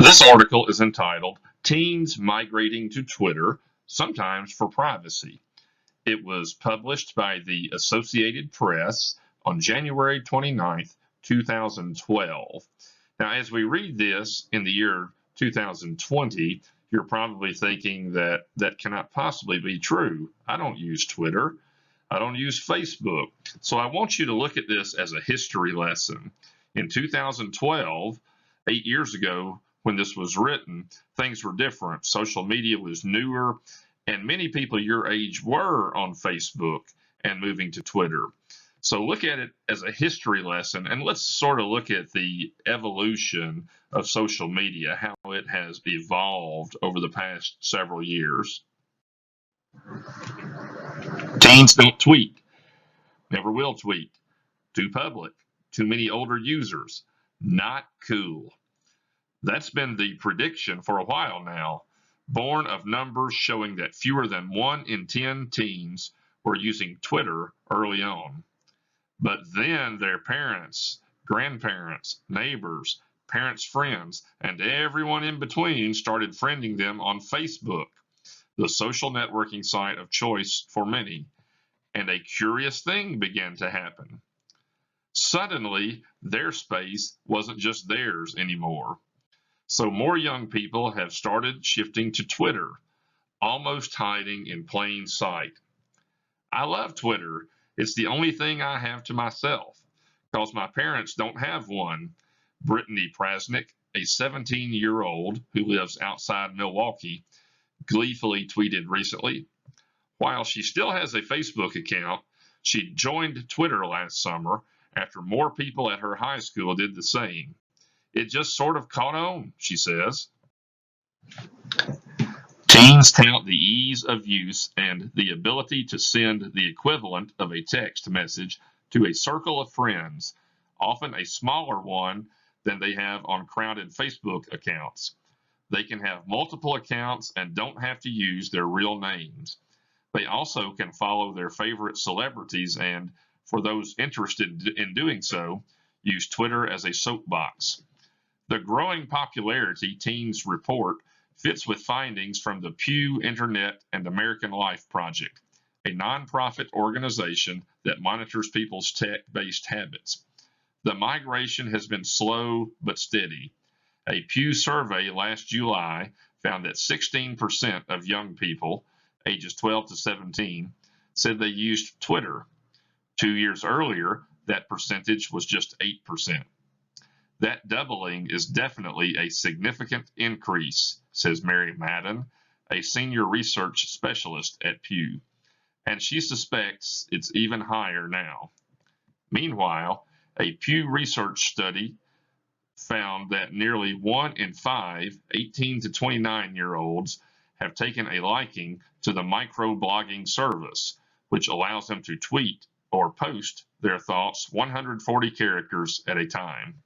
This article is entitled Teens Migrating to Twitter, Sometimes for Privacy. It was published by the Associated Press on January 29th, 2012. Now, as we read this in the year 2020, you're probably thinking that that cannot possibly be true. I don't use Twitter. I don't use Facebook. So I want you to look at this as a history lesson. In 2012, 8 years ago, when this was written, things were different. Social media was newer, and many people your age were on Facebook and moving to Twitter. So look at it as a history lesson, and let's sort of look at the evolution of social media, how it has evolved over the past several years. Teens don't tweet, never will tweet, too public, too many older users, not cool. That's been the prediction for a while now, born of numbers showing that fewer than 1 in 10 teens were using Twitter early on. But then their parents, grandparents, neighbors, parents' friends, and everyone in between started friending them on Facebook, the social networking site of choice for many. And a curious thing began to happen. Suddenly, their space wasn't just theirs anymore. So more young people have started shifting to Twitter, almost hiding in plain sight. I love Twitter. It's the only thing I have to myself, because my parents don't have one. Brittany Prasnick, a 17-year-old who lives outside Milwaukee, gleefully tweeted recently. While she still has a Facebook account, she joined Twitter last summer after more people at her high school did the same. It just sort of caught on, she says. Teens tout the ease of use and the ability to send the equivalent of a text message to a circle of friends, often a smaller one than they have on crowded Facebook accounts. They can have multiple accounts and don't have to use their real names. They also can follow their favorite celebrities and, for those interested in doing so, use Twitter as a soapbox. The growing popularity teens report fits with findings from the Pew Internet and American Life Project, a nonprofit organization that monitors people's tech-based habits. The migration has been slow but steady. A Pew survey last July found that 16% of young people, ages 12 to 17, said they used Twitter. 2 years earlier, that percentage was just 8%. That doubling is definitely a significant increase, says Mary Madden, a senior research specialist at Pew, and she suspects it's even higher now. Meanwhile, a Pew research study found that nearly 1 in 5 18 to 29-year-olds have taken a liking to the microblogging service, which allows them to tweet or post their thoughts 140 characters at a time.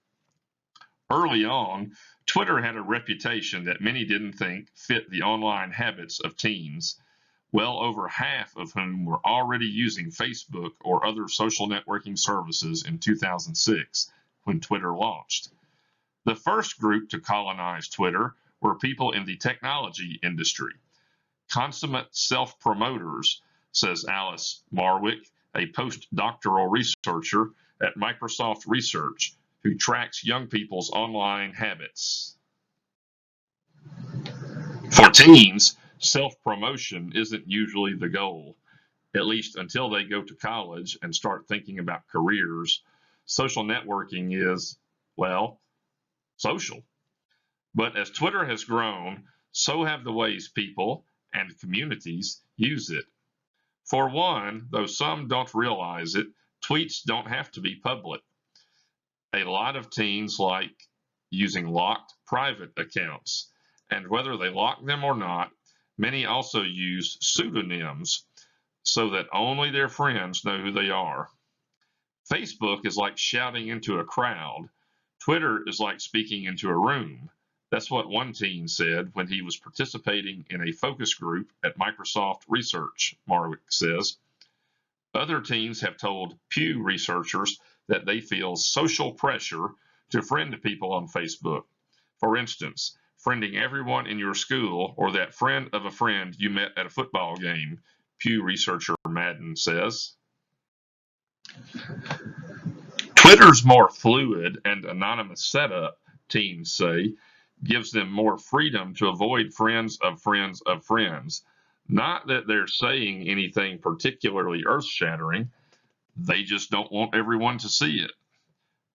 Early on, Twitter had a reputation that many didn't think fit the online habits of teens, well over half of whom were already using Facebook or other social networking services in 2006 when Twitter launched. The first group to colonize Twitter were people in the technology industry. Consummate self-promoters, says Alice Marwick, a postdoctoral researcher at Microsoft Research, who tracks young people's online habits. For teens, self-promotion isn't usually the goal, at least until they go to college and start thinking about careers. Social networking is, well, social. But as Twitter has grown, so have the ways people and communities use it. For one, though some don't realize it, tweets don't have to be public. A lot of teens like using locked private accounts, and whether they lock them or not, many also use pseudonyms so that only their friends know who they are. Facebook is like shouting into a crowd. Twitter is like speaking into a room. That's what one teen said when he was participating in a focus group at Microsoft Research, Marwick says. Other teens have told Pew researchers that they feel social pressure to friend people on Facebook. For instance, friending everyone in your school or that friend of a friend you met at a football game, Pew researcher Madden says. Twitter's more fluid and anonymous setup, teens say, gives them more freedom to avoid friends of friends of friends. Not that they're saying anything particularly earth-shattering, they just don't want everyone to see it.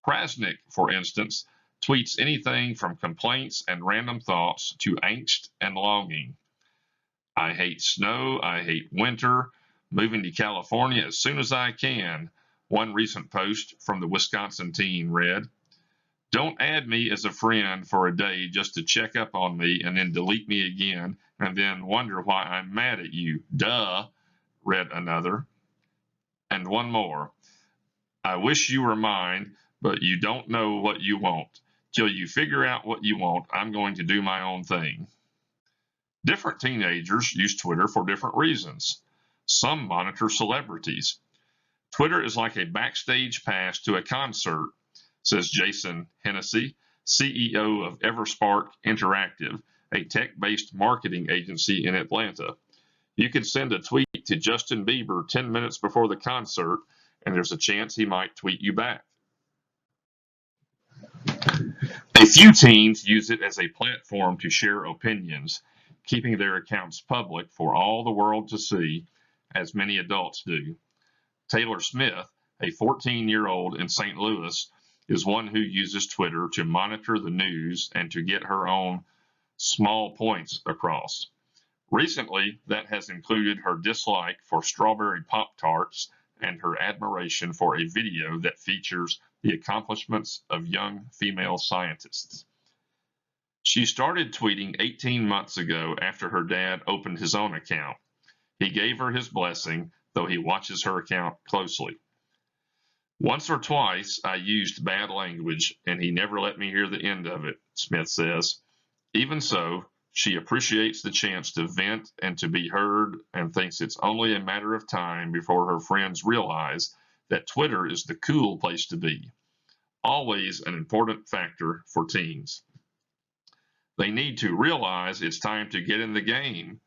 Prasnick, for instance, tweets anything from complaints and random thoughts to angst and longing. I hate snow, I hate winter, moving to California as soon as I can, one recent post from the Wisconsin teen read. Don't add me as a friend for a day just to check up on me and then delete me again and then wonder why I'm mad at you. Duh, read another. And one more. I wish you were mine, but you don't know what you want. Till you figure out what you want, I'm going to do my own thing. Different teenagers use Twitter for different reasons. Some monitor celebrities. Twitter is like a backstage pass to a concert, says Jason Hennessy, CEO of Everspark Interactive, a tech-based marketing agency in Atlanta. You could send a tweet to Justin Bieber 10 minutes before the concert, and there's a chance he might tweet you back. A few teens use it as a platform to share opinions, keeping their accounts public for all the world to see, as many adults do. Taylor Smith, a 14-year-old in St. Louis, is one who uses Twitter to monitor the news and to get her own small points across. Recently, that has included her dislike for strawberry Pop-Tarts and her admiration for a video that features the accomplishments of young female scientists. She started tweeting 18 months ago after her dad opened his own account. He gave her his blessing, though he watches her account closely. Once or twice I used bad language, and he never let me hear the end of it, Smith says. Even so, she appreciates the chance to vent and to be heard and thinks it's only a matter of time before her friends realize that Twitter is the cool place to be. Always an important factor for teens. They need to realize it's time to get in the game,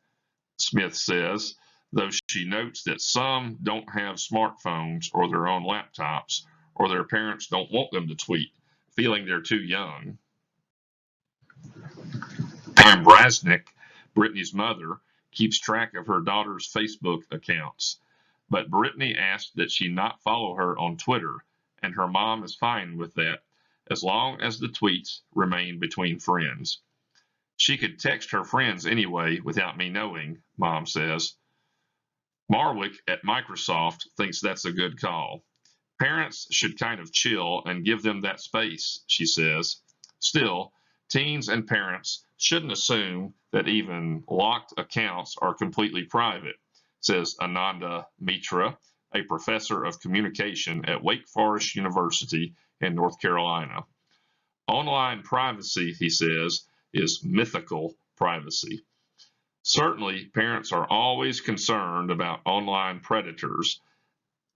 Smith says, though she notes that some don't have smartphones or their own laptops, or their parents don't want them to tweet, feeling they're too young. Pam Prasnick, Brittany's mother, keeps track of her daughter's Facebook accounts, but Brittany asked that she not follow her on Twitter, and her mom is fine with that, as long as the tweets remain between friends. She could text her friends anyway without me knowing, Mom says. Marwick at Microsoft thinks that's a good call. Parents should kind of chill and give them that space, she says. Still, teens and parents shouldn't assume that even locked accounts are completely private, says Ananda Mitra, a professor of communication at Wake Forest University in North Carolina. Online privacy, he says, is mythical privacy. Certainly, parents are always concerned about online predators,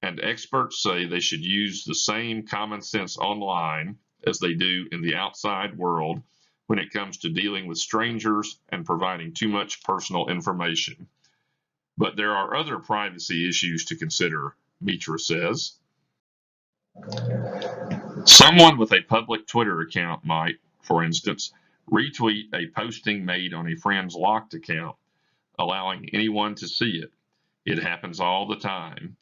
and experts say they should use the same common sense online as they do in the outside world when it comes to dealing with strangers and providing too much personal information. But there are other privacy issues to consider, Mitra says. Someone with a public Twitter account might, for instance, retweet a posting made on a friend's locked account, allowing anyone to see it. It happens all the time.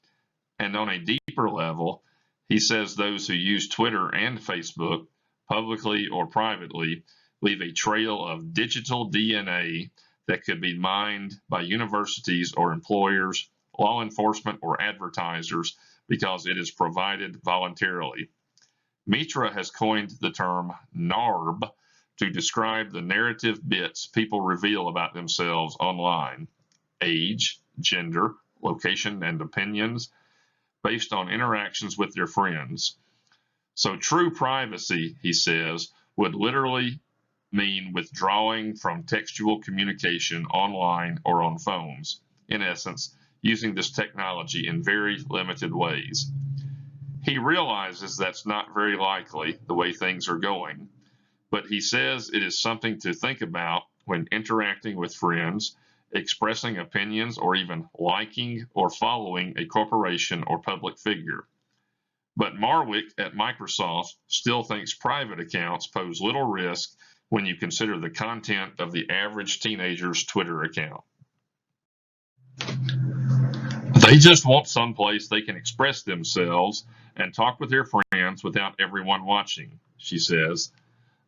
And on a deeper level, he says those who use Twitter and Facebook, publicly or privately, leave a trail of digital DNA that could be mined by universities or employers, law enforcement, or advertisers because it is provided voluntarily. Mitra has coined the term NARB to describe the narrative bits people reveal about themselves online: age, gender, location, and opinions based on interactions with their friends. So true privacy, he says, would literally mean withdrawing from textual communication online or on phones, in essence, using this technology in very limited ways. He realizes that's not very likely the way things are going, but he says it is something to think about when interacting with friends, expressing opinions, or even liking or following a corporation or public figure. But Marwick at Microsoft still thinks private accounts pose little risk when you consider the content of the average teenager's Twitter account. They just want someplace they can express themselves and talk with their friends without everyone watching, she says,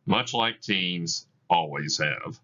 much like teens always have.